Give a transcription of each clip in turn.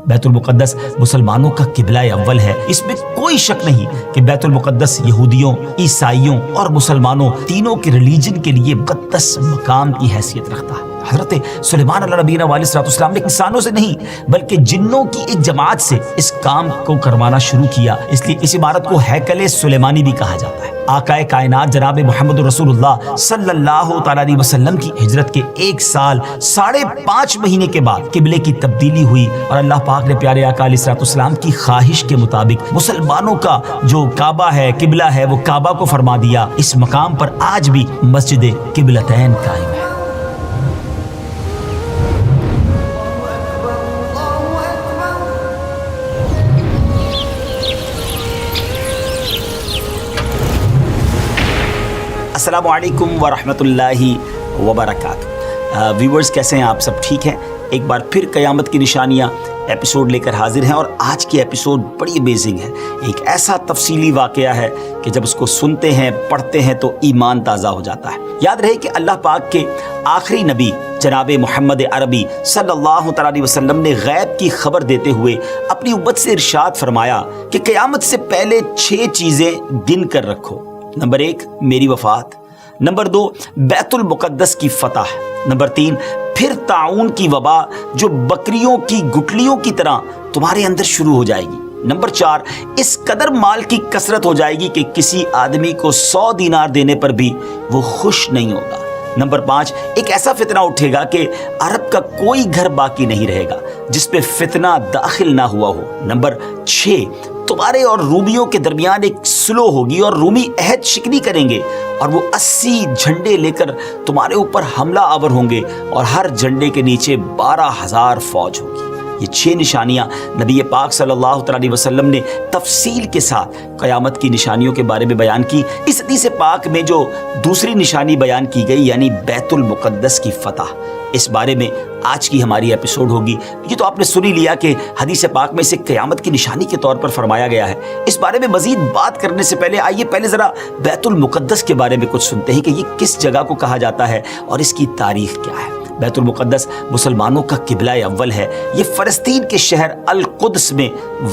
بیت المقدس مسلمانوں کا قبلہ اول ہے، اس میں کوئی شک نہیں کہ بیت المقدس یہودیوں، عیسائیوں اور مسلمانوں تینوں کے ریلیجن کے لیے مقدس مقام کی حیثیت رکھتا ہے۔ حضرت سلیمان علیہ نبینا علیہ الصلوۃ والسلام نے انسانوں سے نہیں بلکہ جنوں کی ایک جماعت سے اس کام کو کروانا شروع کیا، اس لیے اس عمارت کو ہیکل سلیمانی بھی کہا جاتا ہے۔ آقائے کائنات جناب محمد رسول اللہ صلی اللہ تعالی علیہ وسلم کی ہجرت کے 1 سال 5.5 مہینے کے بعد قبلے کی تبدیلی ہوئی اور اللہ پاک نے پیارے آقا علیہ الصلوۃ والسلام کی خواہش کے مطابق مسلمانوں کا جو کعبہ ہے، قبلہ ہے، وہ کعبہ کو فرما دیا۔ اس مقام پر آج بھی مسجد قبلتین قائم ہے۔ السلام علیکم ورحمۃ اللہ وبرکاتہ۔ ویورز کیسے ہیں آپ؟ سب ٹھیک ہیں؟ ایک بار پھر قیامت کی نشانیاں ایپیسوڈ لے کر حاضر ہیں، اور آج کی ایپیسوڈ بڑی امیزنگ ہے۔ ایک ایسا تفصیلی واقعہ ہے کہ جب اس کو سنتے ہیں، پڑھتے ہیں تو ایمان تازہ ہو جاتا ہے۔ یاد رہے کہ اللہ پاک کے آخری نبی جناب محمد عربی صلی اللہ تعالی علیہ وسلم نے غیب کی خبر دیتے ہوئے اپنی امت سے ارشاد فرمایا کہ قیامت سے پہلے 6 چیزیں گن کر رکھو۔ نمبر 1 میری وفات، نمبر 2 بیت المقدس کی فتح، نمبر 3 پھر طاعون کی وبا جو بکریوں کی گٹلیوں کی طرح تمہارے اندر شروع ہو جائے گی، نمبر 4 اس قدر مال کی کثرت ہو جائے گی کہ کسی آدمی کو 100 دینار دینے پر بھی وہ خوش نہیں ہوگا، نمبر 5 ایک ایسا فتنہ اٹھے گا کہ عرب کا کوئی گھر باقی نہیں رہے گا جس پہ فتنہ داخل نہ ہوا ہو، نمبر 6 تمہارے اور رومیوں کے درمیان ایک سلو ہوگی اور رومی عہد شکنی کریں گے اور وہ 80 جھنڈے لے کر تمہارے اوپر حملہ آور ہوں گے اور ہر جھنڈے کے نیچے 12,000 فوج ہوگی۔ یہ 6 نشانیاں نبی پاک صلی اللہ تعالی علیہ وسلم نے تفصیل کے ساتھ قیامت کی نشانیوں کے بارے میں بیان کی۔ اس حدیث پاک میں جو دوسری نشانی بیان کی گئی یعنی بیت المقدس کی فتح، اس بارے میں آج کی ہماری ایپیسوڈ ہوگی۔ یہ تو آپ نے سن ہی لیا کہ حدیث پاک میں اسے قیامت کی نشانی کے طور پر فرمایا گیا ہے۔ اس بارے میں مزید بات کرنے سے پہلے آئیے پہلے ذرا بیت المقدس کے بارے میں کچھ سنتے ہیں کہ یہ کس جگہ کو کہا جاتا ہے اور اس کی تاریخ کیا ہے۔ بیت المقدس مسلمانوں کا قبلہ اول ہے۔ یہ فلسطین کے شہر القدس میں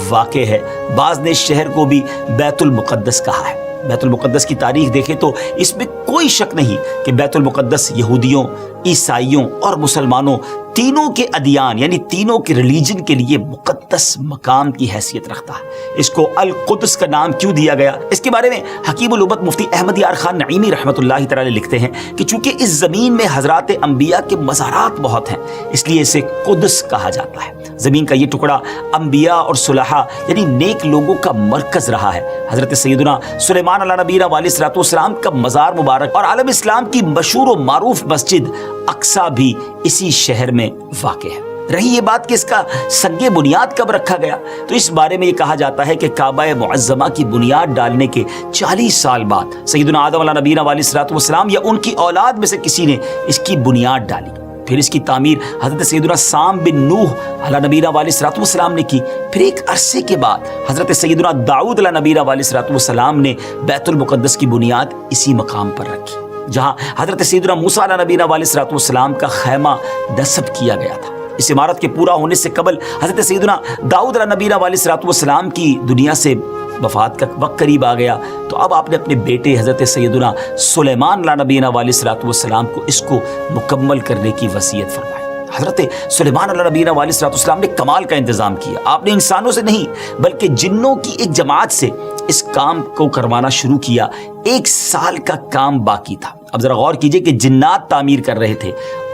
واقع ہے۔ بعض نے اس شہر کو بھی بیت المقدس کہا ہے۔ بیت المقدس کی تاریخ دیکھیں تو اس میں کوئی شک نہیں کہ بیت المقدس یہودیوں، عیسائیوں اور مسلمانوں تینوں کے ادیان یعنی تینوں کے ریلیجن کے لیے مقدس مقام کی حیثیت رکھتا ہے۔ اس کو القدس کا نام کیوں دیا گیا؟ اس کے بارے میں حکیم الامت مفتی احمد یار خان نعیمی رحمۃ اللہ تعالی لکھتے ہیں کہ چونکہ اس زمین میں حضرات انبیاء کے مزارات بہت ہیں، اس لیے اسے قدس کہا جاتا ہے۔ زمین کا یہ ٹکڑا انبیاء اور صلحاء یعنی نیک لوگوں کا مرکز رہا ہے۔ حضرت سیدنا سلیمان علیہ نبینا علیہ الصلوۃ والسلام کا مزار مبارک اور عالم اسلام کی مشہور و معروف مسجد اقصی بھی اسی شہر میں واقع ہے۔ رہی یہ بات کہ اس کا سنگ بنیاد کب رکھا گیا، تو اس بارے میں یہ کہا جاتا ہے کہ کعبہ معظمہ کی بنیاد ڈالنے کے 40 سال بعد سیدنا آدم علیہ نبینا علیہ الصلوۃ والسلام یا ان کی اولاد میں سے کسی نے اس کی بنیاد ڈالی۔ پھر اس کی تعمیر حضرت سیدنا سام بن نوح علیہ نبینا علیہ الصلوۃ والسلام نے کی۔ پھر ایک عرصے کے بعد حضرت سیدنا داؤد علیہ نبینا علیہ الصلوۃ والسلام نے بیت المقدس کی بنیاد اسی مقام پر رکھی جہاں حضرت سیدنا موسیٰ علیہ نبینا علیہ الصلوۃ والسلام کا خیمہ نصب کیا گیا تھا۔ اس عمارت کے پورا ہونے سے قبل حضرت سیدنا داؤد علیہ نبینا علیہ الصلوۃ والسلام کی دنیا سے وفات کا وقت قریب آ گیا، تو اب آپ نے اپنے بیٹے حضرت سیدنا سلیمان علیہ نبینا علیہ الصلوۃ والسلام کو اس کو مکمل کرنے کی وصیت فرمائی۔ حضرت سلیمان علیہ نبینا علیہ الصلوۃ والسلام نے کمال کا انتظام کیا۔ آپ نے انسانوں سے نہیں بلکہ جنوں کی ایک جماعت سے اس کام کو کروانا شروع کیا۔ 1 سال کا کام باقی تھا۔ اب ذرا غور کیجئے کہ جنات تعمیر کر رہے تھے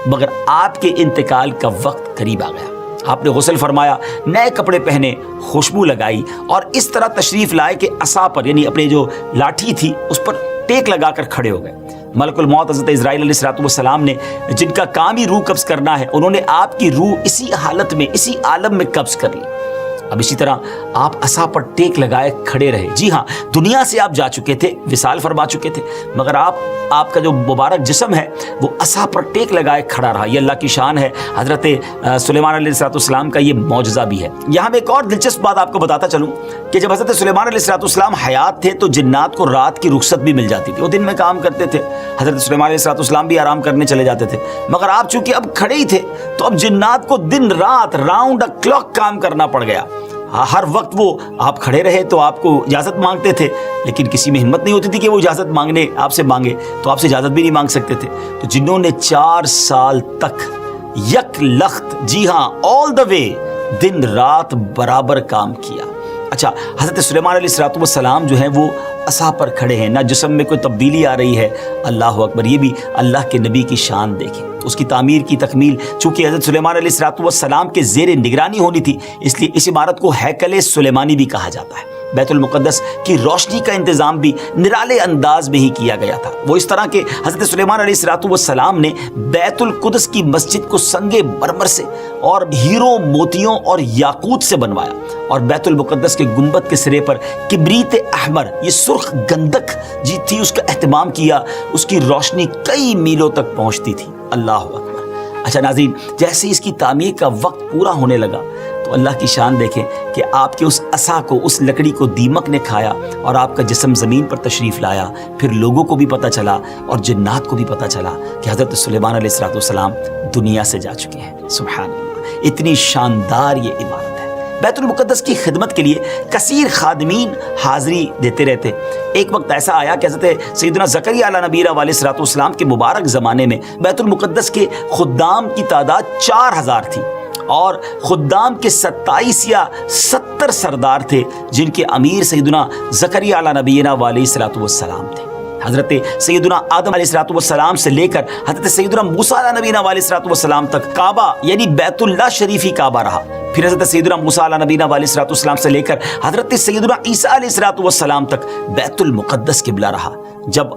مگر آپ کے انتقال کا وقت قریب آ گیا۔ آپ نے غسل فرمایا، نئے کپڑے پہنے، خوشبو لگائی اور اس طرح تشریف لائے کہ عصا پر یعنی اپنے جو لاٹھی تھی اس پر ٹیک لگا کر کھڑے ہو گئے۔ ملک الموت حضرت اسرائیل علیہ الصلوۃ والسلام نے جن کا کام ہی روح قبض کرنا ہے، انہوں نے آپ کی روح اسی حالت میں اسی عالم میں قبض کر لی۔ اب اسی طرح آپ عصا پر ٹیک لگائے کھڑے رہے. جی ہاں, دنیا سے آپ جا چکے تھے, وصال فرما چکے تھے, مگر آپ کا جو مبارک جسم ہے وہ عصا پر ٹیک لگائے کھڑا رہا. یہ اللہ کی شان ہے. حضرت سلیمان علیہ السلام کا یہ معجزہ بھی ہے. یہاں میں ایک اور دلچسپ بات آپ کو بتاتا چلوں کہ جب حضرت سلیمان علیہ السلام حیات تھے تو جنات کو رات کی رخصت بھی مل جاتی تھی, وہ دن میں کام کرتے تھے. حضرت سلیمان علیہ السلام بھی آرام کرنے چلے جاتے تھے, مگر آپ چونکہ اب کھڑے ہی تھے تو اب جنات کو دن رات راؤنڈ دا کلاک کام کرنا پڑ گیا. ہر وقت وہ آپ کھڑے رہے تو آپ کو اجازت مانگتے تھے, لیکن کسی میں ہمت نہیں ہوتی تھی کہ وہ اجازت مانگنے آپ سے مانگے, تو آپ سے اجازت بھی نہیں مانگ سکتے تھے. تو جنہوں نے 4 سال تک یک لخت, جی ہاں آل دا وے, دن رات برابر کام کیا. اچھا, حضرت سلیمان علیہ السلام جو ہیں وہ عصا پر کھڑے ہیں, نہ جسم میں کوئی تبدیلی آ رہی ہے. اللہ اکبر, یہ بھی اللہ کے نبی کی شان دیکھیں. اس کی تعمیر کی تکمیل چونکہ حضرت سلیمان علیہ السلام کے زیر نگرانی ہونی تھی, اس لیے اس عمارت کو ہیکل سلیمانی بھی کہا جاتا ہے. بیت المقدس کی روشنی کا انتظام بھی نرالے انداز میں ہی کیا گیا تھا. وہ اس طرح کہ حضرت سلیمان علیہ السلام نے بیت القدس کی مسجد کو سنگ مرمر سے اور ہیروں, موتیوں اور یاقوت سے بنوایا, اور بیت المقدس کے گنبد کے سرے پر کبریت احمر, یہ سرخ گندک جی تھی, اس کا اہتمام کیا. اس کی روشنی کئی میلوں تک پہنچتی تھی. اللہ اکبر. اچھا ناظرین, جیسے اس کی تعمیر کا وقت پورا ہونے لگا تو اللہ کی شان دیکھیں کہ آپ کے اس عصا کو, اس لکڑی کو دیمک نے کھایا اور آپ کا جسم زمین پر تشریف لایا. پھر لوگوں کو بھی پتہ چلا اور جنات کو بھی پتہ چلا کہ حضرت سلیمان علیہ السلام دنیا سے جا چکے ہیں. سبحان اللہ, اتنی شاندار یہ عمارت ہے. بیت المقدس کی خدمت کے لیے کثیر خادمین حاضری دیتے رہتے. ایک وقت ایسا آیا کہ حضرت سیدنا زکریا علیہ نبی علیہ السلام کے مبارک زمانے میں بیت المقدس کے خدام کی تعداد 4000 تھی, اور خدام کے 27 یا 70 سردار تھے جن کے امیر سیدنا زکریا علیہ نبینا علیہ السلام تھے. حضرت سیدنا آدم علیہ السلام سے لے کر حضرت سیدنا موسیٰ علیہ نبینا علیہ السلام تک کعبہ یعنی بیت اللہ شریف ہی کعبہ رہا. پھر حضرت سیدنا موسیٰ علیہ نبینا علیہ السلام سے لے کر حضرت سیدنا عیسیٰ علیہ السلام تک بیت المقدس قبلہ رہا. جب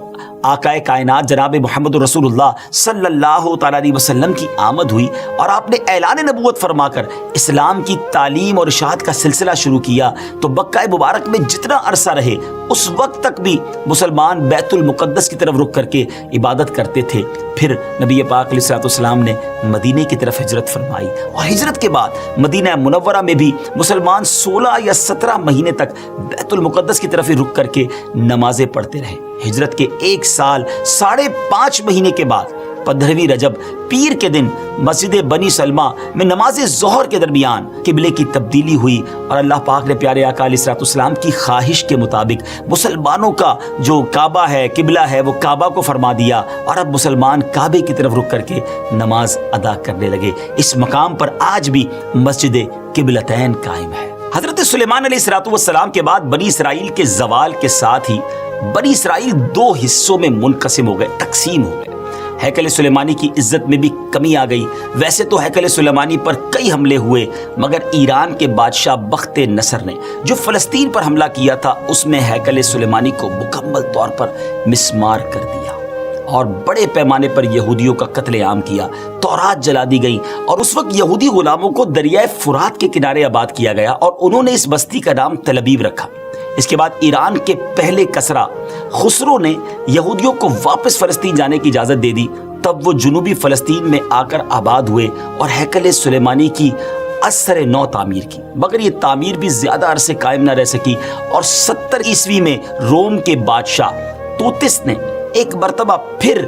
آقا کائنات جناب محمد رسول اللہ صلی اللہ تعالیٰ علیہ وسلم کی آمد ہوئی اور آپ نے اعلان نبوت فرما کر اسلام کی تعلیم اور اشاعت کا سلسلہ شروع کیا, تو مکہ مبارک میں جتنا عرصہ رہے اس وقت تک بھی مسلمان بیت المقدس کی طرف رخ کر کے عبادت کرتے تھے. پھر نبی پاک علیہ السلام نے مدینے کی طرف ہجرت فرمائی, اور ہجرت کے بعد مدینہ منورہ میں بھی مسلمان 16 یا 17 مہینے تک بیت المقدس کی طرف رخ کر کے نمازیں پڑھتے رہے. ہجرت کے 1 سال 5.5 مہینے کے بعد 15ویں رجب پیر کے دن مسجد بنی سلمہ میں نماز ظہر کے درمیان قبلے کی تبدیلی ہوئی, اور اللہ پاک نے پیارے آقا علیہ السلام کی خواہش کے مطابق مسلمانوں کا جو کعبہ ہے, قبلہ ہے, وہ کعبہ کو فرما دیا, اور اب مسلمان کعبے کی طرف رخ کر کے نماز ادا کرنے لگے. اس مقام پر آج بھی مسجد قبلتین قائم ہے. حضرت سلیمان علیہ السلام کے بعد بنی اسرائیل کے زوال کے ساتھ ہی بنی اسرائیل 2 حصوں میں منقسم ہو گئے, تقسیم ہو گئے. ہیکل سلیمانی کی عزت میں بھی کمی آ گئی. ویسے تو ہیکل سلیمانی پر کئی حملے ہوئے, مگر ایران کے بادشاہ بخت نصر نے جو فلسطین پر حملہ کیا تھا اس میں ہیکل سلیمانی کو مکمل طور پر مسمار کر دیا اور بڑے پیمانے پر یہودیوں کا قتل عام کیا. تورات جلا دی گئی, اور اس وقت یہودی غلاموں کو دریائے فرات کے کنارے آباد کیا گیا, اور انہوں نے اس بستی کا نام تل ابیب رکھا. اس کے بعد ایران کے پہلے کسرا خسرو نے یہودیوں کو واپس فلسطین جانے کی اجازت دے دی. تب وہ جنوبی فلسطین میں آ کر آباد ہوئے اور ہیکل سلیمانی کی اثر نو تعمیر کی, مگر یہ تعمیر بھی زیادہ عرصے قائم نہ رہ سکی, اور 70 عیسوی میں روم کے بادشاہ توتس نے ایک مرتبہ پھر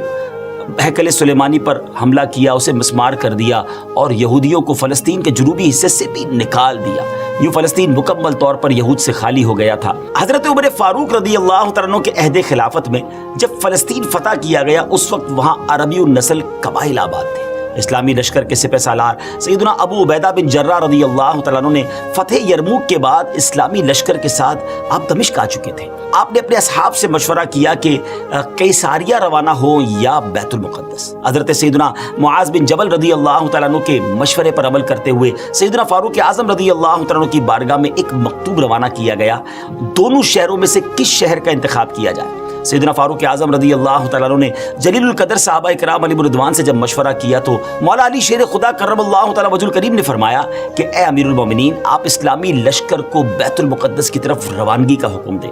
ہیکل سلیمانی پر حملہ کیا, اسے مسمار کر دیا, اور یہودیوں کو فلسطین کے جنوبی حصے سے بھی نکال دیا. یوں فلسطین مکمل طور پر یہود سے خالی ہو گیا تھا. حضرت عمر فاروق رضی اللہ تعالیٰ عنہ کے عہد خلافت میں جب فلسطین فتح کیا گیا اس وقت وہاں عربی النسل قبائل آباد تھے. اسلامی لشکر کے سپہ سالار سیدنا ابو عبیدہ بن جراح رضی اللہ تعالیٰ عنہ نے فتح یرموک کے بعد اسلامی لشکر کے ساتھ آپ دمشق آ چکے تھے. آپ نے اپنے اصحاب سے مشورہ کیا کہ قیصاریہ روانہ ہو یا بیت المقدس. حضرت سیدنا معاذ بن جبل رضی اللہ تعالیٰ عنہ کے مشورے پر عمل کرتے ہوئے سیدنا فاروق اعظم رضی اللہ تعالیٰ عنہ کی بارگاہ میں ایک مکتوب روانہ کیا گیا, دونوں شہروں میں سے کس شہر کا انتخاب کیا جائے. سیدنا فاروق اعظم رضی اللہ تعالیٰ عنہ نے جلیل القدر صحابہ کرام علیہ رضوان سے جب مشورہ کیا تو مولا علی شیر خدا کرم اللہ تعالیٰ وجہ الکریم نے فرمایا کہ اے امیر المومنین، آپ اسلامی لشکر کو بیت المقدس کی طرف روانگی کا حکم دیں،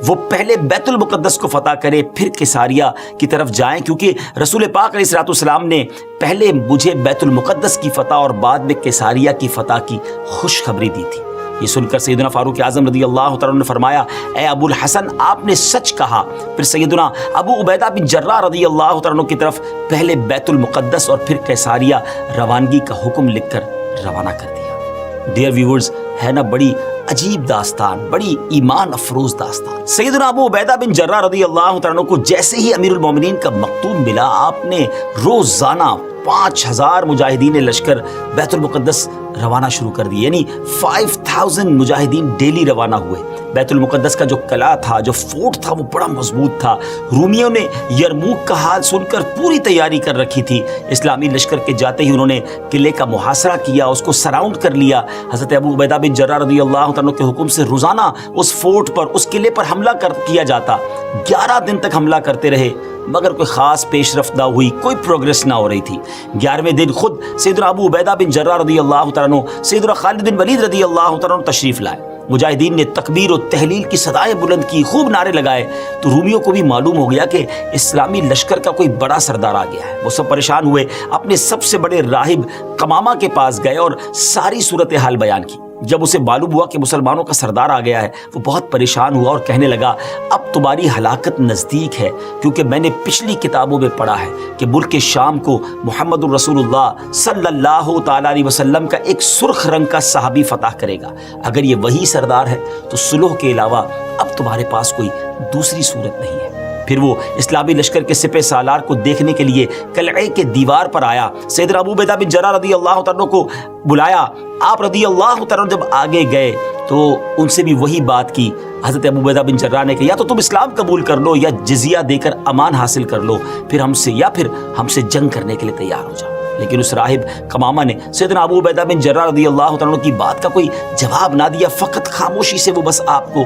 وہ پہلے بیت المقدس کو فتح کرے پھر کیساریہ کی طرف جائیں، کیونکہ رسول پاک علیہ الصلوۃ والسلام نے پہلے مجھے بیت المقدس کی فتح اور بعد میں کیساریہ کی فتح کی خوشخبری دی تھی۔ یہ سن کر سیدنا فاروق اعظم رضی اللہ تعالیٰ عنہ نے فرمایا اے ابو الحسن، آپ نے سچ کہا۔ پھر سیدنا ابو عبیدہ بن جراح رضی اللہ تعالیٰ عنہ کی طرف پہلے بیت المقدس اور پھر کیساریہ روانگی کا حکم لکھ کر روانہ کر دیا۔ ڈیئر ویورز، ہے نا بڑی عجیب داستان، بڑی ایمان افروز داستان۔ سیدنا ابو عبیدہ بن جراح رضی اللہ تعالیٰ عنہ کو جیسے ہی امیر المومنین کا مکتوب ملا، آپ نے روزانہ 5000 مجاہدین لشکر بیت المقدس روانہ شروع کر دی، یعنی 5000 مجاہدین ڈیلی روانہ ہوئے۔ بیت المقدس کا جو قلعہ تھا، جو فورٹ تھا، وہ بڑا مضبوط تھا۔ رومیوں نے یرموک کا حال سن کر پوری تیاری کر رکھی تھی۔ اسلامی لشکر کے جاتے ہی انہوں نے قلعے کا محاصرہ کیا، اس کو سراؤنڈ کر لیا۔ حضرت ابو عبیدہ بن جراح رضی اللہ عنہ کے حکم سے روزانہ اس فورٹ پر، اس قلعے پر حملہ کیا جاتا۔ 11 دن تک حملہ کرتے رہے، مگر کوئی خاص پیش رفت نہ ہوئی، کوئی پروگریس نہ ہو رہی تھی۔ 11ویں دن خود سیدنا ابو عبیدہ بن جراح رضی اللہ تعالیٰ عنہ سیدنا خالد بن ولید رضی اللہ تعالیٰ عنہ تشریف لائے۔ مجاہدین نے تکبیر و تحلیل کی صدائیں بلند کی، خوب نعرے لگائے، تو رومیوں کو بھی معلوم ہو گیا کہ اسلامی لشکر کا کوئی بڑا سردار آ گیا ہے۔ وہ سب پریشان ہوئے، اپنے سب سے بڑے راہب قمامہ کے پاس گئے اور ساری صورتحال بیان کی۔ جب اسے معلوم ہوا کہ مسلمانوں کا سردار آ گیا ہے، وہ بہت پریشان ہوا اور کہنے لگا اب تمہاری ہلاکت نزدیک ہے، کیونکہ میں نے پچھلی کتابوں میں پڑھا ہے کہ ملک شام کو محمد الرسول اللہ صلی اللہ تعالیٰ علیہ وسلم کا ایک سرخ رنگ کا صحابی فتح کرے گا۔ اگر یہ وہی سردار ہے تو صلح کے علاوہ اب تمہارے پاس کوئی دوسری صورت نہیں ہے۔ پھر وہ اسلامی لشکر کے سپہ سالار کو دیکھنے کے لیے قلعے کے دیوار پر آیا۔ سیدنا ابو عبیدہ بن جراح رضی اللہ تعالیٰ عنہ کو بلایا۔ آپ رضی اللہ تعالیٰ عنہ جب آگے گئے تو ان سے بھی وہی بات کی۔ حضرت ابو عبیدہ بن جراح نے کہا یا تو تم اسلام قبول کر لو یا جزیہ دے کر امان حاصل کر لو، پھر ہم سے جنگ کرنے کے لیے تیار ہو جاؤ۔ لیکن اس راہب قمامہ نے سیدنا ابو عبیدہ بن جراح رضی اللہ تعالیٰ عنہ کی بات کا کوئی جواب نہ دیا، فقط خاموشی سے وہ بس آپ کو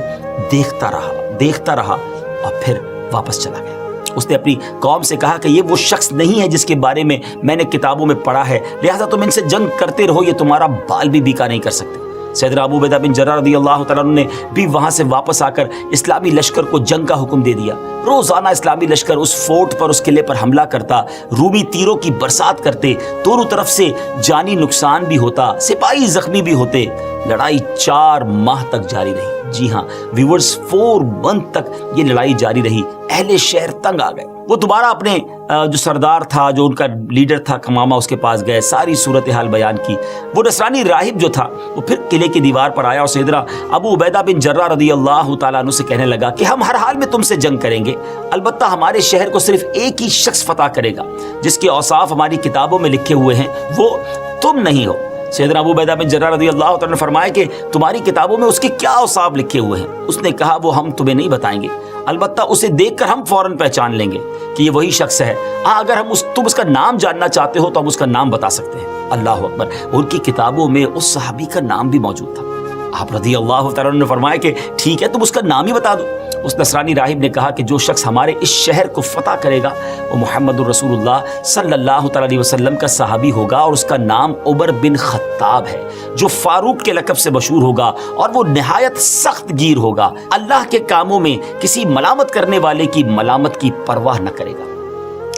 دیکھتا رہا اور پھر واپس چلا گیا۔ اس نے اپنی قوم سے کہا کہ یہ وہ شخص نہیں ہے جس کے بارے میں نے کتابوں میں پڑھا ہے، لہٰذا تم ان سے جنگ کرتے رہو، یہ تمہارا بال بھی بیکا نہیں کر سکتے۔ سیدنا ابو عبیدہ بن جراح رضی اللہ تعالیٰ عنہ نے بھی وہاں سے واپس آ کر اسلامی لشکر کو جنگ کا حکم دے دیا۔ روزانہ اسلامی لشکر اس فورٹ پر، اس قلعے پر حملہ کرتا، رومی تیروں کی برسات کرتے، دونوں طرف سے جانی نقصان بھی ہوتا، سپاہی زخمی بھی ہوتے۔ لڑائی 4 ماہ تک جاری رہی۔ جی ہاں ویورز، 4 منتھ تک یہ لڑائی جاری رہی۔ اہل شہر تنگ آ گئے۔ وہ دوبارہ اپنے جو سردار تھا، جو ان کا لیڈر تھا قمامہ، اس کے پاس گئے، ساری صورتحال بیان کی۔ وہ نصرانی راہب جو تھا وہ پھر قلعے کی دیوار پر آیا اور سیدنا ابو عبیدہ بن جراح رضی اللہ تعالیٰ عنہ سے کہنے لگا کہ ہم ہر حال میں تم سے جنگ کریں گے، البتہ ہمارے شہر کو صرف ایک ہی شخص فتح کرے گا جس کے اوصاف ہماری کتابوں میں لکھے ہوئے ہیں، وہ تم نہیں ہو۔ سیدنا ابو عبیدہ بن جراح رضی اللہ تعالیٰ نے فرمایا کہ تمہاری کتابوں میں اس کے کیا اوصاف لکھے ہوئے ہیں؟ اس نے کہا وہ ہم تمہیں نہیں بتائیں گے، البتہ اسے دیکھ کر ہم فوراً پہچان لیں گے کہ یہ وہی شخص ہے۔ اگر تم اس کا نام جاننا چاہتے ہو تو ہم اس کا نام بتا سکتے ہیں۔ اللہ اکبر، ان کی کتابوں میں اس صحابی کا نام بھی موجود تھا۔ آپ رضی اللہ تعالیٰ نے فرمایا کہ ٹھیک ہے، تم اس کا نام ہی بتا دو۔ اس نصرانی راہب نے کہا کہ جو شخص ہمارے اس شہر کو فتح کرے گا وہ محمد الرسول اللہ صلی اللہ تعالیٰ علیہ وسلم کا صحابی ہوگا، اور اس کا نام عمر بن خطاب ہے، جو فاروق کے لقب سے مشہور ہوگا، اور وہ نہایت سخت گیر ہوگا، اللہ کے کاموں میں کسی ملامت کرنے والے کی ملامت کی پرواہ نہ کرے گا۔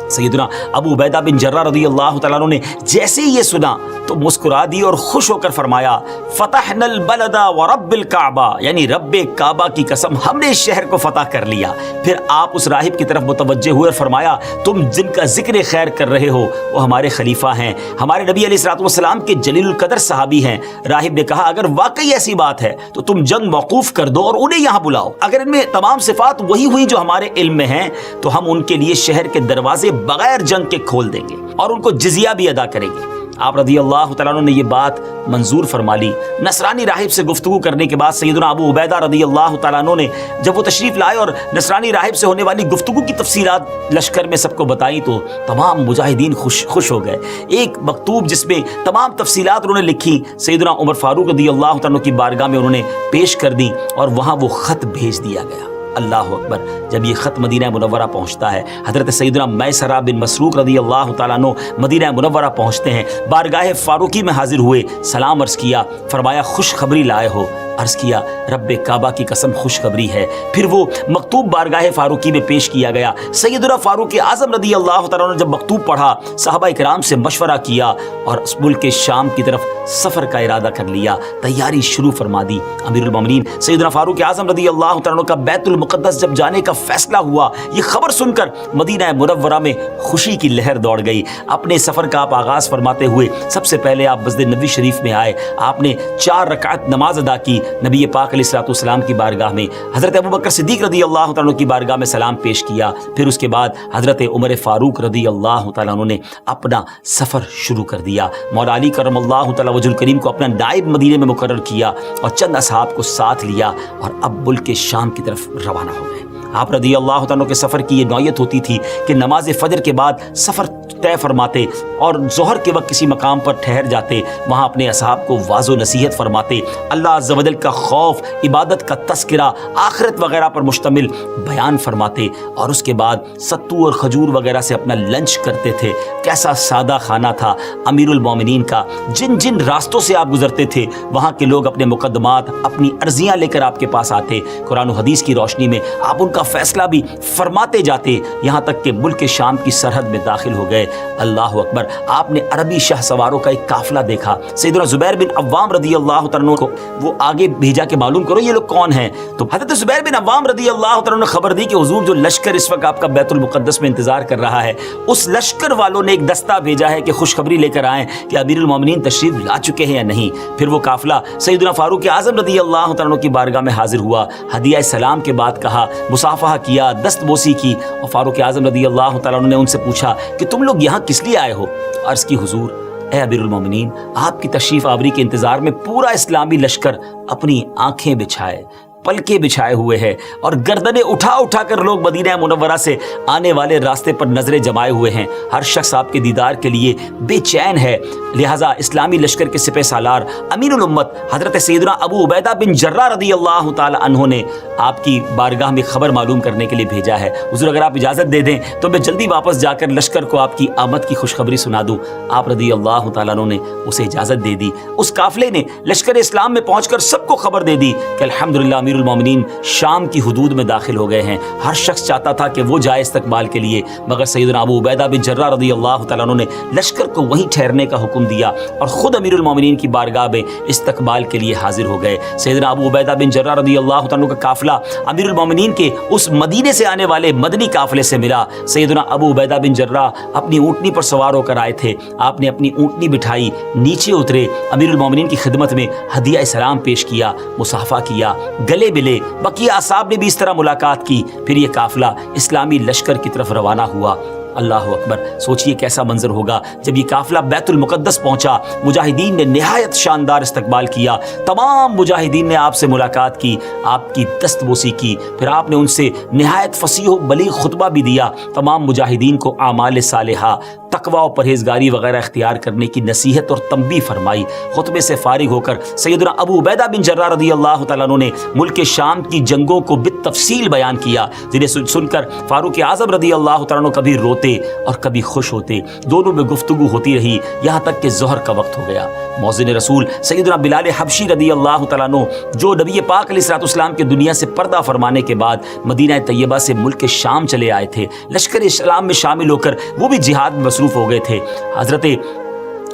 سیدنا ابو عبیدہ بن جراح رضی اللہ تعالیٰ عنہ نے جیسے ہی یہ سنا تو مسکرا دی اور خوش ہو کر فرمایا فتحنا البلد ورب الکعبہ، یعنی رب کعبہ کی قسم ہم نے اس شہر کو فتح کر لیا۔ پھر آپ اس راہب کی طرف متوجہ ہوئے اور فرمایا تم جن کا ذکر خیر کر رہے ہو وہ ہمارے خلیفہ ہیں، ہمارے نبی علیہ الصلوۃ والسلام کے جلیل القدر صحابی ہیں۔ راہب نے کہا اگر واقعی ایسی بات ہے تو تم جنگ موقوف کر دو اور انہیں یہاں بلاؤ، اگر ان میں تمام صفات وہی ہوئی جو ہمارے علم میں ہیں تو ہم ان کے لیے شہر کے دروازے بغیر جنگ کے کھول دیں گے اور ان کو جزیہ بھی ادا کریں گے۔ آپ رضی اللہ تعالیٰ عنہ نے یہ بات منظور فرما لی۔ نصرانی راہب سے گفتگو کرنے کے بعد سیدنا ابو عبیدہ رضی اللہ تعالیٰ عنہ نے جب وہ تشریف لائے اور نصرانی راہب سے ہونے والی گفتگو کی تفصیلات لشکر میں سب کو بتائی تو تمام مجاہدین خوش ہو گئے۔ ایک مکتوب جس میں تمام تفصیلات انہوں نے لکھی سیدنا عمر فاروق رضی اللہ تعالیٰ عنہ کی بارگاہ میں انہوں نے پیش کر دی، اور وہاں وہ خط بھیج دیا گیا۔ اللہ اکبر. جب یہ خط مدینہ منورہ پہنچتا ہے، حضرت سیدنا میسرہ بن مسروق رضی اللہ تعالیٰ عنہ مدینہ منورہ پہنچتے ہیں، بارگاہ فاروقی میں حاضر ہوئے، سلام عرض کیا، فرمایا خوشخبری لائے ہو؟ عرض کیا رب کعبہ کی قسم خوشخبری ہے. پھر وہ مکتوب بارگاہ فاروقی میں پیش کیا گیا. سیدنا فاروق اعظم رضی اللہ تعالیٰ عنہ نے جب مکتوب پڑھا، صحابہ کرام سے مشورہ کیا اور اس ملک شام کی طرف سفر کا ارادہ کر لیا، تیاری شروع فرما دی. امیر المومنین سیدنا فاروق اعظم رضی اللہ تعالیٰ عنہ کا بیت المقدس جب جانے کا فیصلہ ہوا، یہ خبر سن کر مدینہ منورہ میں خوشی کی لہر دوڑ گئی. اپنے سفر کا آپ آغاز فرماتے ہوئے سب سے پہلے آپ مسجد نبوی شریف میں آئے. آپ نے 4 رکعت نماز ادا کی نبی پاک علیہ الصلوۃ والسلام کی بارگاہ میں. حضرت ابوبکر صدیق رضی اللہ تعالیٰ عنہ کی بارگاہ میں سلام پیش کیا. پھر اس کے بعد حضرت عمر فاروق رضی اللہ تعالیٰ عنہ نے اپنا سفر شروع کر دیا. مولا علی کرم اللہ تعالیٰ وجہ الکریم کو اپنا نائب مدینے میں مقرر کیا اور چند اصحاب کو ساتھ لیا اور اب ملک شام کی طرف روانہ ہو گئے. آپ رضی اللہ تعالیٰ کے سفر کی یہ نوعیت ہوتی تھی کہ نماز فجر کے بعد سفر طے فرماتے اور ظہر کے وقت کسی مقام پر ٹھہر جاتے، وہاں اپنے اصحاب کو واضح و نصیحت فرماتے، اللہ عز و جل کا خوف، عبادت کا تذکرہ، آخرت وغیرہ پر مشتمل بیان فرماتے اور اس کے بعد ستو اور کھجور وغیرہ سے اپنا لنچ کرتے تھے. کیسا سادہ کھانا تھا امیر المومنین کا. جن جن راستوں سے آپ گزرتے تھے وہاں کے لوگ اپنے مقدمات، اپنی عرضیاں لے کر آپ کے پاس آتے. قرآن و حدیث کی روشنی میں آپ ان کا فیصلہ بھی فرماتے جاتے، یہاں تک کہ ملک شام کی سرحد میں داخل ہو گئے. اللہ اکبر. آپ نے عربی شاہ سواروں کا ایک قافلہ دیکھا. سیدنا زبیر بن عوام رضی اللہ تعالیٰ کو وہ آگے بھیجا کہ معلوم کرو یہ لوگ کون ہیں. تو حضرت زبیر بن عوام رضی اللہ تعالیٰ نے خبر دی کہ حضور جو لشکر اس وقت آپ کا بیت المقدس میں انتظار کر رہا ہے، اس لشکر والوں نے ایک دستہ بھیجا ہے کہ خوشخبری لے کر آئیں کہ امیر المومنین تشریف لا چکے ہیں یا نہیں. پھر وہ قافلہ سیدنا فاروق اعظم رضی اللہ تعالیٰ کی بارگاہ میں حاضر ہوا، ہدیہ سلام کے بعد کہا، مصافحہ کیا، دست بوسی کی اور فاروق اعظم رضی اللہ تعالیٰ نے ان سے پوچھا کہ تم لوگ یہاں کس لیے آئے ہو؟ عرض کی حضور اے امیر المومنین، آپ کی تشریف آوری کے انتظار میں پورا اسلامی لشکر اپنی آنکھیں بچھائے، پلکیں بچھائے ہوئے ہے اور گردنیں اٹھا اٹھا کر لوگ مدینہ منورہ سے آنے والے راستے پر نظریں جمائے ہوئے ہیں. ہر شخص آپ کے دیدار کے لیے بے چین ہے. لہٰذا اسلامی لشکر کے سپہ سالار امین الامت حضرت سیدنا ابو عبیدہ بن جراح رضی اللہ تعالی عنہ نے آپ کی بارگاہ میں خبر معلوم کرنے کے لیے بھیجا ہے. حضور اگر آپ اجازت دے دیں تو میں جلدی واپس جا کر لشکر کو آپ کی آمد کی خوشخبری سنا دوں. آپ رضی اللہ تعالیٰ عنہ نے اسے اجازت دے دی. اس قافلے نے لشکر اسلام میں پہنچ کر سب کو خبر دے دی کہ الحمدللہ امیر المومنین شام کی حدود میں داخل ہو گئے ہیں. ہر شخص چاہتا تھا کہ وہ جائے استقبال کے لیے، مگر سیدنا ابو عبیدہ بن جراح رضی اللہ تعالیٰ عنہ نے لشکر کو وہیں ٹھہرنے کا حکم دیا اور خود امیر المومنین کی بارگاہ میں استقبال کے لیے حاضر ہو گئے. سیدنا ابو عبیدہ بن جراح رضی اللہ تعالیٰ عنہ کا قافلہ امیر المومنین کے اس مدینے سے آنے والے مدنی قافلے سے ملا. سیدنا ابو عبیدہ بن جراح اپنی اونٹنی پر سوار ہو کر آئے تھے. آپ نے اپنی اونٹنی بٹھائی، نیچے اترے، امیر المومنین کی خدمت میں ہدیہ سلام پیش کیا، مصافحہ کیا، گلے ملے. بقیہ اصحاب نے بھی اس طرح ملاقات کی. پھر یہ قافلہ اسلامی لشکر کی طرف روانہ ہوا. اللہ اکبر. سوچئے کیسا منظر ہوگا جب یہ قافلہ بیت المقدس پہنچا. مجاہدین نے نہایت شاندار استقبال کیا. تمام مجاہدین نے آپ سے ملاقات کی، آپ کی دست بوسی کی. پھر آپ نے ان سے نہایت فصیح و بلیغ خطبہ بھی دیا. تمام مجاہدین کو اعمال صالحہ، تقوی و پرہیزگاری وغیرہ اختیار کرنے کی نصیحت اور تنبیہ فرمائی. خطبے سے فارغ ہو کر سیدنا ابو عبیدہ بن جراح رضی اللہ تعالیٰ عنہ نے ملک شام کی جنگوں کو بالتفصیل بیان کیا، جنہیں سن کر فاروق اعظم رضی اللہ تعالیٰ عنہ کبھی روتے اور کبھی خوش ہوتے. دونوں میں گفتگو ہوتی رہی یہاں تک کہ ظہر کا وقت ہو گیا. مؤذن رسول سیدنا بلال حبشی رضی اللہ تعالیٰ عنہ، جو نبی پاک علیہ الصلوۃ والسلام کے دنیا سے پردہ فرمانے کے بعد مدینہ طیبہ سے ملک شام چلے آئے تھے، لشکر اسلام میں شامل ہو کر وہ بھی جہاد میں مصروف ہو گئے تھے. حضرت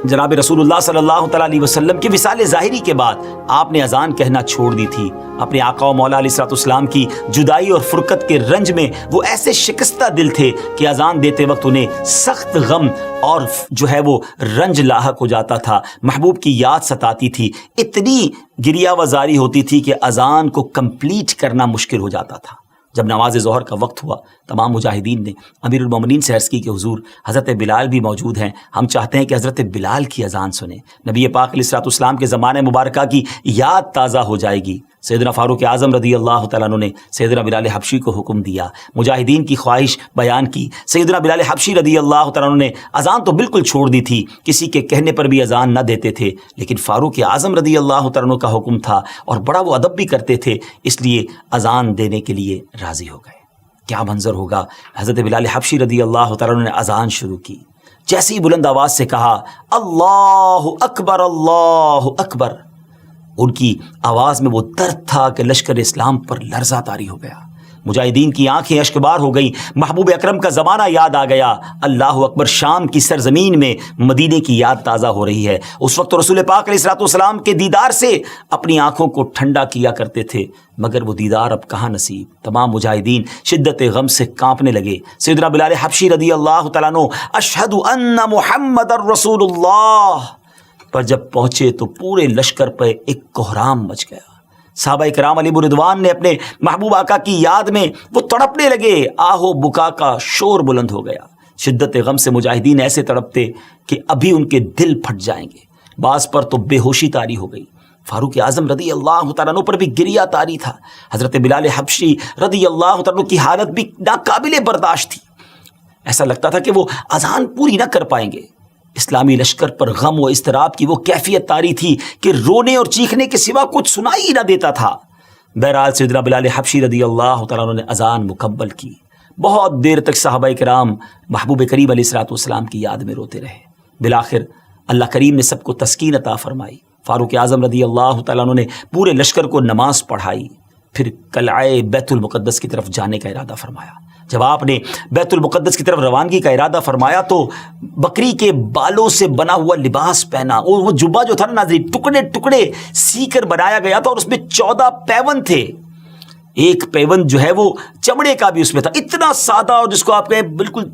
جناب رسول اللہ صلی اللہ تعالیٰ علیہ وسلم کی وصال ظاہری کے بعد آپ نے اذان کہنا چھوڑ دی تھی. اپنے آقا و مولا علیہ الصلوۃ والسلام کی جدائی اور فرقت کے رنج میں وہ ایسے شکستہ دل تھے کہ اذان دیتے وقت انہیں سخت غم اور جو ہے وہ رنج لاحق ہو جاتا تھا. محبوب کی یاد ستاتی تھی، اتنی گریہ وزاری ہوتی تھی کہ اذان کو کمپلیٹ کرنا مشکل ہو جاتا تھا. جب نماز ظہر کا وقت ہوا، تمام مجاہدین نے امیر المومنین سے عرض کی کہ حضور حضرت بلال بھی موجود ہیں، ہم چاہتے ہیں کہ حضرت بلال کی اذان سنیں. نبی پاک علیہ الصلوۃ والسلام کے زمانے مبارکہ کی یاد تازہ ہو جائے گی. سیدنا فاروق اعظم رضی اللہ تعالیٰ عنہ نے سیدنا بلال حبشی کو حکم دیا، مجاہدین کی خواہش بیان کی۔ سیدنا بلال حبشی رضی اللہ تعالیٰ عنہ نے اذان تو بالکل چھوڑ دی تھی، کسی کے کہنے پر بھی اذان نہ دیتے تھے، لیکن فاروق اعظم رضی اللہ تعالیٰ عنہ کا حکم تھا اور بڑا وہ ادب بھی کرتے تھے، اس لیے اذان دینے کے لیے راضی ہو گئے۔ کیا منظر ہوگا! حضرت بلال حبشی رضی اللہ تعالیٰ عنہ نے اذان شروع کی، جیسے ہی بلند آواز سے کہا اللہ اکبر اللہ اکبر، ان کی آواز میں وہ درد تھا کہ لشکر اسلام پر لرزہ طاری ہو گیا۔ مجاہدین کی آنکھیں اشکبار ہو گئیں، محبوب اکرم کا زمانہ یاد آ گیا۔ اللہ اکبر، شام کی سرزمین میں مدینے کی یاد تازہ ہو رہی ہے۔ اس وقت رسول پاک علیہ الصلوۃ والسلام کے دیدار سے اپنی آنکھوں کو ٹھنڈا کیا کرتے تھے، مگر وہ دیدار اب کہاں نصیب۔ تمام مجاہدین شدت غم سے کانپنے لگے۔ سیدنا بلال حبشی رضی اللہ تعالیٰ عنہ اشہد ان محمد الرسول اللہ پر جب پہنچے تو پورے لشکر پہ ایک کوہرام مچ گیا۔ صحابہ کرام علیہ رضوان نے اپنے محبوب آقا کی یاد میں وہ تڑپنے لگے، آہو بکا کا شور بلند ہو گیا۔ شدت غم سے مجاہدین ایسے تڑپتے کہ ابھی ان کے دل پھٹ جائیں گے۔ بعض پر تو بے ہوشی طاری ہو گئی۔ فاروق اعظم رضی اللہ تعالیٰ عنہ پر بھی گریہ طاری تھا۔ حضرت بلال حبشی رضی اللہ تعالیٰ عنہ کی حالت بھی ناقابل برداشت تھی، ایسا لگتا تھا کہ وہ اذان پوری نہ کر پائیں گے۔ اسلامی لشکر پر غم و اضطراب کی وہ کیفیت طاری تھی کہ رونے اور چیخنے کے سوا کچھ سنائی ہی نہ دیتا تھا۔ بہرحال سیدنا بلال حبشی رضی اللہ تعالیٰ عنہ نے اذان مکمل کی۔ بہت دیر تک صحابہ کرام محبوب کریم علیہ الصلوۃ والسلام کی یاد میں روتے رہے۔ بالآخر اللہ کریم نے سب کو تسکین عطا فرمائی۔ فاروق اعظم رضی اللہ تعالیٰ عنہ نے پورے لشکر کو نماز پڑھائی، پھر قلعہ بیت المقدس کی طرف جانے کا ارادہ فرمایا۔ جب آپ نے بیت المقدس کی طرف روانگی کا ارادہ فرمایا تو بکری کے بالوں سے بنا ہوا لباس پہنا، اور وہ جبہ جو تھا نا ناظرین، ٹکڑے ٹکڑے سی کر بنایا گیا تھا اور اس میں 14 پیوند تھے۔ ایک پیوند جو ہے وہ چمڑے کا بھی اس میں تھا، اتنا سادہ اور جس کو آپ کہیں بالکل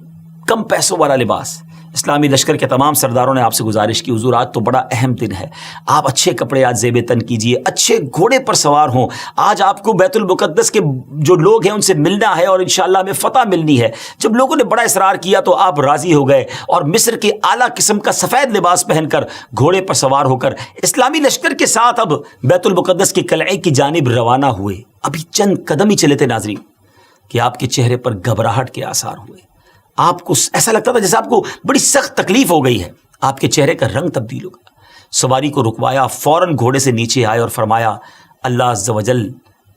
کم پیسوں والا لباس۔ اسلامی لشکر کے تمام سرداروں نے آپ سے گزارش کی، حضور آج تو بڑا اہم دن ہے، آپ اچھے کپڑے آج زیب تن کیجئے، اچھے گھوڑے پر سوار ہوں، آج آپ کو بیت المقدس کے جو لوگ ہیں ان سے ملنا ہے اور انشاءاللہ ہمیں فتح ملنی ہے۔ جب لوگوں نے بڑا اصرار کیا تو آپ راضی ہو گئے اور مصر کے اعلیٰ قسم کا سفید لباس پہن کر گھوڑے پر سوار ہو کر اسلامی لشکر کے ساتھ اب بیت المقدس کے قلعے کی جانب روانہ ہوئے۔ ابھی چند قدم ہی چلے تھے ناظرین کہ آپ کے چہرے پر گھبراہٹ کے آثار ہوئے۔ آپ کو ایسا لگتا تھا جیسے آپ کو بڑی سخت تکلیف ہو گئی ہے، آپ کے چہرے کا رنگ تبدیل ہو گیا۔ سواری کو رکوایا، فوراً گھوڑے سے نیچے آئے اور فرمایا اللہ عز و جل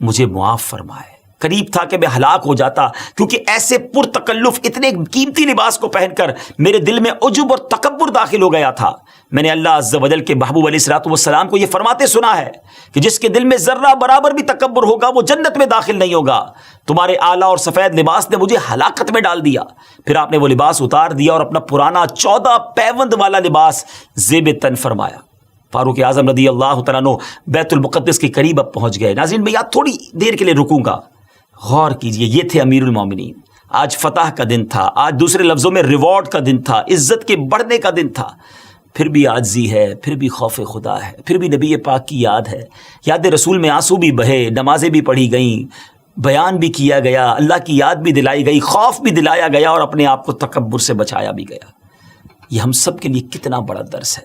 مجھے معاف فرمائے۔ قریب تھا کہ میں ہلاک ہو جاتا، کیونکہ ایسے پرتکلف اتنے قیمتی لباس کو پہن کر میرے دل میں عجب اور تکبر داخل ہو گیا تھا۔ میں نے اللہ عز و جل کے محبوب علیہ الصلوۃ والسلام کو یہ فرماتے سنا ہے کہ جس کے دل میں ذرہ برابر بھی تکبر ہوگا وہ جنت میں داخل نہیں ہوگا۔ تمہارے اعلیٰ اور سفید لباس نے مجھے ہلاکت میں ڈال دیا۔ پھر آپ نے وہ لباس اتار دیا اور اپنا پرانا 14 پیوند والا لباس زیب تن فرمایا۔ فاروق اعظم رضی اللہ تعالیٰ عنہ بیت المقدس کے قریب اب پہنچ گئے۔ ناظرین میں یہاں تھوڑی دیر کے لیے رکوں گا، غور کیجئے، یہ تھے امیر المومنین۔ آج فتح کا دن تھا، آج دوسرے لفظوں میں ریوارڈ کا دن تھا، عزت کے بڑھنے کا دن تھا، پھر بھی عاجزی ہے، پھر بھی خوف خدا ہے، پھر بھی نبی پاک کی یاد ہے، یاد رسول میں آنسو بھی بہے، نمازیں بھی پڑھی گئیں، بیان بھی کیا گیا، اللہ کی یاد بھی دلائی گئی، خوف بھی دلایا گیا اور اپنے آپ کو تکبر سے بچایا بھی گیا۔ یہ ہم سب کے لیے کتنا بڑا درس ہے۔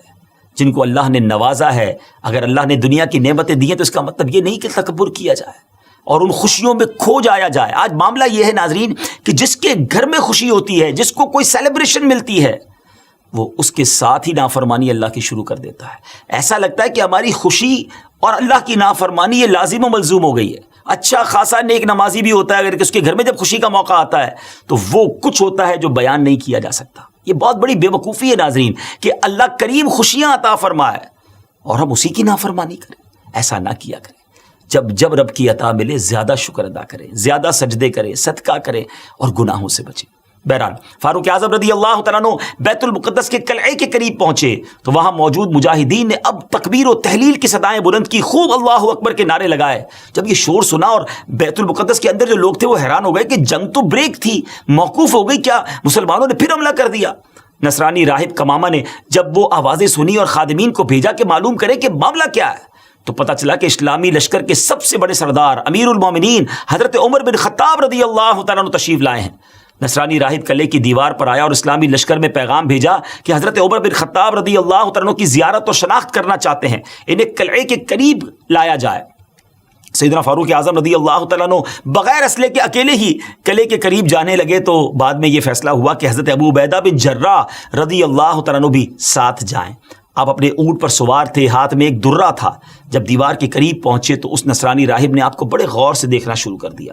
جن کو اللہ نے نوازا ہے، اگر اللہ نے دنیا کی نعمتیں دی ہیں تو اس کا مطلب یہ نہیں کہ تکبر کیا جائے اور ان خوشیوں میں کھو جایا جائے۔ آج معاملہ یہ ہے ناظرین کہ جس کے گھر میں خوشی ہوتی ہے، جس کو کوئی سیلیبریشن ملتی ہے، وہ اس کے ساتھ ہی نافرمانی اللہ کی شروع کر دیتا ہے۔ ایسا لگتا ہے کہ ہماری خوشی اور اللہ کی نافرمانی یہ لازم و ملزوم ہو گئی ہے۔ اچھا خاصا نیک نمازی بھی ہوتا ہے، اگر اس کے گھر میں جب خوشی کا موقع آتا ہے تو وہ کچھ ہوتا ہے جو بیان نہیں کیا جا سکتا۔ یہ بہت بڑی بے وقوفی ہے ناظرین کہ اللہ کریم خوشیاں عطا فرمائے اور ہم اسی کی نافرمانی کریں۔ ایسا نہ کیا کریں۔ جب رب کی عطا ملے زیادہ شکر ادا کریں، زیادہ سجدے کریں، صدقہ کریں اور گناہوں سے بچیں۔ بہرحال فاروق اعظم رضی اللہ تعالیٰ عنہ بیت المقدس کے قلعے کے قریب پہنچے تو وہاں موجود مجاہدین نے اب تکبیر و تحلیل کی صدائیں بلند کی، خوب اللہ اکبر کے نعرے لگائے۔ جب یہ شور سنا اور بیت المقدس کے اندر جو لوگ تھے وہ حیران ہو گئے کہ جنگ تو بریک تھی، موقوف ہو گئی، کیا مسلمانوں نے پھر حملہ کر دیا؟ نصرانی راہب کمامہ نے جب وہ آوازیں سنی اور خادمین کو بھیجا کہ معلوم کرے کہ معاملہ کیا ہے، تو پتہ چلا کہ اسلامی لشکر کے سب سے بڑے سردار امیر المومنین حضرت عمر بن خطاب رضی اللہ تعالیٰ عنہ تشریف لائے ہیں۔ نصرانی راہب قلعے کی دیوار پر آیا اور اسلامی لشکر میں پیغام بھیجا کہ حضرت عمر بن خطاب رضی اللہ تعالیٰ عنہ کی زیارت اور شناخت کرنا چاہتے ہیں، انہیں قلعے کے قریب لایا جائے۔ سیدنا فاروق اعظم رضی اللہ تعالیٰ عنہ بغیر اسلحے کے اکیلے ہی قلعے کے قریب جانے لگے تو بعد میں یہ فیصلہ ہوا کہ حضرت ابو عبیدہ بن جراح رضی اللہ تعالیٰ عنہ بھی ساتھ جائیں۔ آپ اپنے اونٹ پر سوار تھے، ہاتھ میں ایک درہ تھا۔ جب دیوار کے قریب پہنچے تو اس نصرانی راہب نے آپ کو بڑے غور سے دیکھنا شروع کر دیا۔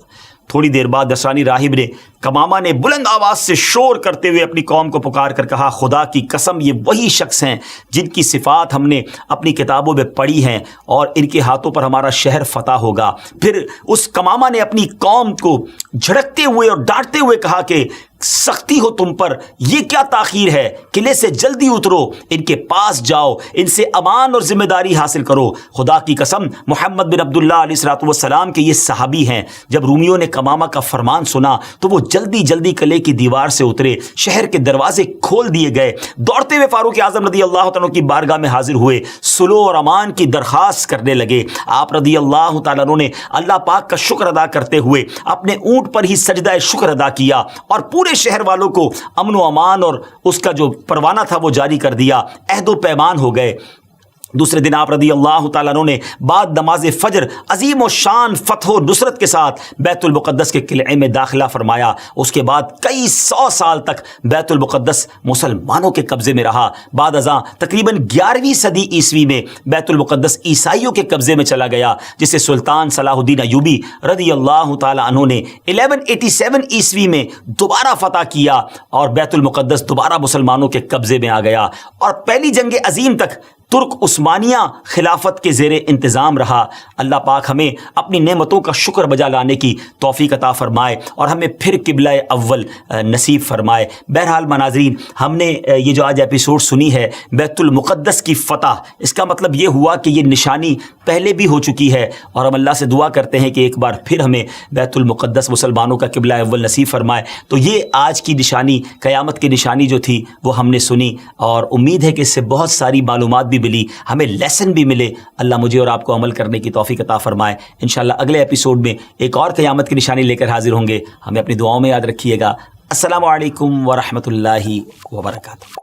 تھوڑی دیر بعد نصرانی راہب نے کمامہ نے بلند آواز سے شور کرتے ہوئے اپنی قوم کو پکار کر کہا، خدا کی قسم یہ وہی شخص ہیں جن کی صفات ہم نے اپنی کتابوں میں پڑھی ہیں، اور ان کے ہاتھوں پر ہمارا شہر فتح ہوگا۔ پھر اس کمامہ نے اپنی قوم کو جھڑکتے ہوئے اور ڈانٹتے ہوئے کہا کہ سختی ہو تم پر، یہ کیا تاخیر ہے؟ قلعے سے جلدی اترو، ان کے پاس جاؤ، ان سے امان اور ذمہ داری حاصل کرو۔ خدا کی قسم محمد بن عبداللہ علیہ الصلوۃ والسلام کے یہ صحابی ہیں۔ جب رومیوں نے کمامہ کا فرمان سنا تو وہ جلدی جلدی قلعے کی دیوار سے اترے، شہر کے دروازے کھول دیے گئے، دوڑتے ہوئے فاروق اعظم رضی اللہ تعالیٰ کی بارگاہ میں حاضر ہوئے، صلح اور امان کی درخواست کرنے لگے۔ آپ رضی اللہ تعالیٰ نے اللہ پاک کا شکر ادا کرتے ہوئے اپنے اونٹ پر ہی سجدہ شکر ادا کیا اور پورے شہر والوں کو امن و امان اور اس کا جو پروانہ تھا وہ جاری کر دیا، عہد و پیمان ہو گئے۔ دوسرے دن آپ رضی اللہ تعالیٰ عنہ نے بعد نماز فجر عظیم و شان فتح و نصرت کے ساتھ بیت المقدس کے قلعے میں داخلہ فرمایا۔ اس کے بعد کئی 100 سال تک بیت المقدس مسلمانوں کے قبضے میں رہا۔ بعد ازاں تقریباً 11ویں صدی عیسوی میں بیت المقدس عیسائیوں کے قبضے میں چلا گیا، جسے سلطان صلاح الدین ایوبی رضی اللہ تعالیٰ عنہ نے 1187 عیسوی میں دوبارہ فتح کیا اور بیت المقدس دوبارہ مسلمانوں کے قبضے میں آ گیا، اور پہلی جنگ عظیم تک ترک عثمانیہ خلافت کے زیر انتظام رہا۔ اللہ پاک ہمیں اپنی نعمتوں کا شکر بجا لانے کی توفیق عطا فرمائے اور ہمیں پھر قبلہ اول نصیب فرمائے۔ بہرحال ناظرین، ہم نے یہ جو آج ایپیسوڈ سنی ہے بیت المقدس کی فتح، اس کا مطلب یہ ہوا کہ یہ نشانی پہلے بھی ہو چکی ہے، اور ہم اللہ سے دعا کرتے ہیں کہ ایک بار پھر ہمیں بیت المقدس مسلمانوں کا قبلہ اول نصیب فرمائے۔ تو یہ آج کی نشانی، قیامت کی نشانی جو تھی وہ ہم نے سنی، اور امید ہے کہ اس سے بہت ساری معلومات بھی ملی، ہمیں لیسن بھی ملے۔ اللہ مجھے اور آپ کو عمل کرنے کی توفیق عطا فرمائے۔ انشاءاللہ اگلے ایپیسوڈ میں ایک اور قیامت کی نشانی لے کر حاضر ہوں گے۔ ہمیں اپنی دعاؤں میں یاد رکھیے گا۔ السلام علیکم ورحمۃ اللہ وبرکاتہ۔